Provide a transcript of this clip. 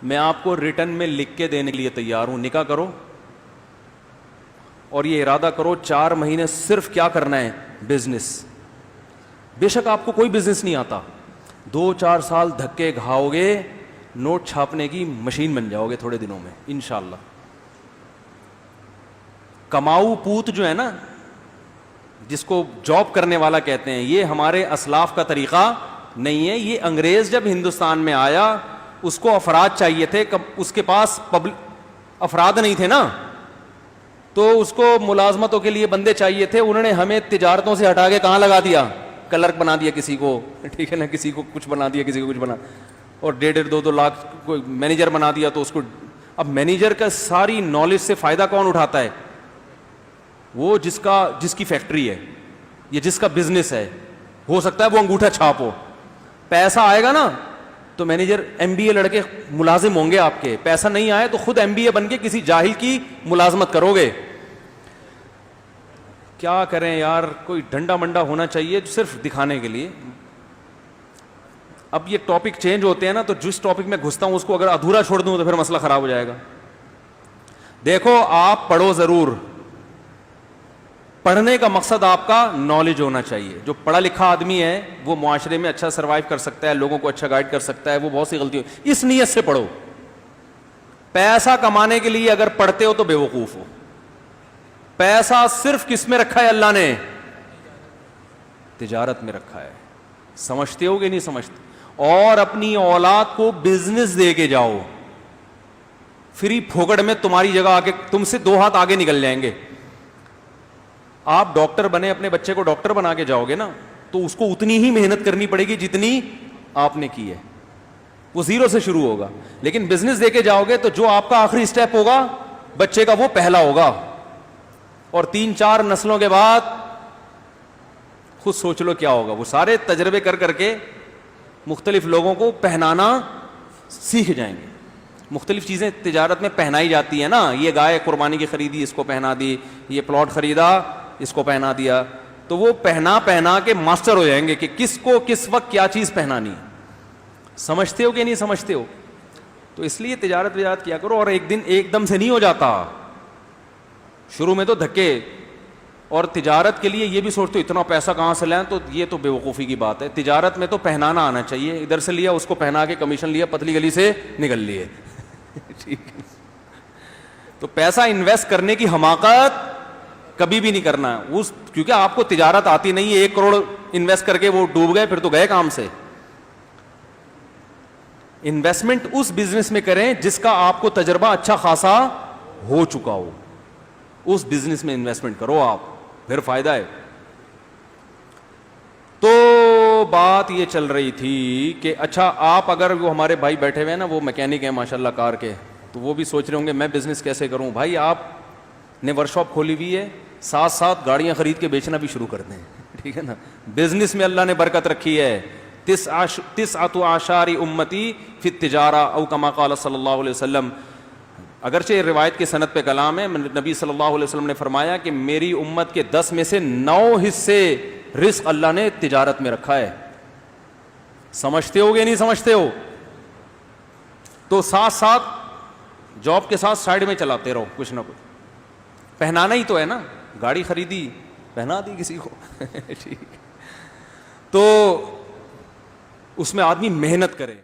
میں آپ کو ریٹن میں لکھ کے دینے کے لیے تیار ہوں, نکاح کرو اور یہ ارادہ کرو 4 مہینے صرف کیا کرنا ہے, بزنس. بے شک آپ کو کوئی بزنس نہیں آتا, 2-4 سال دھکے کھاؤ گے, نوٹ چھاپنے کی مشین بن جاؤ گے تھوڑے دنوں میں انشاءاللہ. کماؤ پوت جو ہے نا, جس کو جاب کرنے والا کہتے ہیں, یہ ہمارے اسلاف کا طریقہ نہیں ہے. یہ انگریز جب ہندوستان میں آیا اس کو افراد چاہیے تھے, اس کے پاس افراد نہیں تھے نا, تو اس کو ملازمتوں کے لیے بندے چاہیے تھے. انہوں نے ہمیں تجارتوں سے ہٹا کے کہاں لگا دیا, کلرک بنا دیا کسی کو, ٹھیک ہے نا, کسی کو کچھ بنا دیا, کسی کو کچھ بنا, اور 1.5-2 لاکھ کوئی مینیجر بنا دیا. تو اس کو اب مینیجر کا ساری نالج سے فائدہ کون اٹھاتا ہے, وہ جس کی فیکٹری ہے یا جس کا بزنس ہے. ہو سکتا ہے وہ انگوٹھا چھاپ ہو, پیسہ آئے گا نا تو مینیجر MBA لڑکے ملازم ہوں گے آپ کے, پیسہ نہیں آئے تو خود MBA بن کے کسی جاہل کی ملازمت کرو گے. کیا کریں یار, کوئی ڈنڈا منڈا ہونا چاہیے صرف دکھانے کے لیے. اب یہ ٹاپک چینج ہوتے ہیں نا, تو جس ٹاپک میں گھستا ہوں اس کو اگر ادھورا چھوڑ دوں تو پھر مسئلہ خراب ہو جائے گا. دیکھو آپ پڑھو ضرور, پڑھنے کا مقصد آپ کا نالج ہونا چاہیے. جو پڑھا لکھا آدمی ہے وہ معاشرے میں اچھا سروائیو کر سکتا ہے, لوگوں کو اچھا گائیڈ کر سکتا ہے, وہ بہت سی غلطیوں, اس نیت سے پڑھو. پیسہ کمانے کے لیے اگر پڑھتے ہو تو بے وقوف ہو. پیسہ صرف کس میں رکھا ہے اللہ نے, تجارت میں رکھا ہے. سمجھتے ہو کہ نہیں سمجھتے؟ اور اپنی اولاد کو بزنس دے کے جاؤ, فری پھوکٹ میں تمہاری جگہ آ کے تم سے 2 ہاتھ آگے نکل جائیں گے. آپ ڈاکٹر بنے, اپنے بچے کو ڈاکٹر بنا کے جاؤ گے نا, تو اس کو اتنی ہی محنت کرنی پڑے گی جتنی آپ نے کی ہے. وہ 0 سے شروع ہوگا. لیکن بزنس دے کے جاؤ گے تو جو آپ کا آخری سٹیپ ہوگا بچے کا وہ پہلا ہوگا, اور 3-4 نسلوں کے بعد خود سوچ لو کیا ہوگا. وہ سارے تجربے کر کر کے مختلف لوگوں کو پہنانا سیکھ جائیں گے. مختلف چیزیں تجارت میں پہنائی جاتی ہیں نا, یہ گائے قربانی کی خریدی, اس کو پہنا دی, یہ پلاٹ خریدا, اس کو پہنا دیا. تو وہ پہنا کے ماسٹر ہو جائیں گے کہ کس کو کس وقت کیا چیز پہنانی. سمجھتے ہو کہ نہیں سمجھتے ہو؟ تو اس لیے تجارت کیا کرو, اور ایک دم سے نہیں ہو جاتا. شروع میں تو دھکے, اور تجارت کے لیے یہ بھی سوچتے ہو اتنا پیسہ کہاں سے لائیں, تو یہ تو بے وقوفی کی بات ہے. تجارت میں تو پہنانا آنا چاہیے. ادھر سے لیا, اس کو پہنا کے کمیشن لیا, پتلی گلی سے نکل لیے. ٹھیک ہے, تو پیسہ انویسٹ کرنے کی حماقت کبھی بھی نہیں کرنا کیونکہ آپ کو تجارت آتی نہیں ہے. 1 کروڑ انویسٹ کر کے وہ ڈوب گئے, پھر تو گئے کام سے. انویسٹمنٹ اس بزنس میں کریں جس کا آپ کو تجربہ اچھا خاصا ہو چکا ہو, اس بزنس میں انویسٹمنٹ کرو آپ, پھر فائدہ ہے. تو بات یہ چل رہی تھی کہ اچھا آپ اگر وہ ہمارے بھائی بیٹھے ہوئے ہیں نا, وہ میکینک ہیں ماشاءاللہ کار کے, تو وہ بھی سوچ رہے ہوں گے میں بزنس کیسے کروں. بھائی آپ نے ورک شاپ کھولی ہوئی ہے, ساتھ گاڑیاں خرید کے بیچنا بھی شروع کر دیں, ٹھیک ہے نا. بزنس میں اللہ نے برکت رکھی ہے. 9 اعشاری امتی فی التجارہ او کما قال صلی اللہ علیہ وسلم. اگرچہ روایت کی سند پہ کلام ہے, نبی صلی اللہ علیہ وسلم نے فرمایا کہ میری امت کے 10 میں سے 9 حصے رزق اللہ نے تجارت میں رکھا ہے. سمجھتے ہو گے نہیں سمجھتے ہو؟ تو ساتھ جاب کے ساتھ سائڈ میں چلاتے رہو کچھ نہ کچھ. پہنانا ہی تو ہے نا, گاڑی خریدی پہنا دی کسی کو. ٹھیک, تو اس میں آدمی محنت کرے.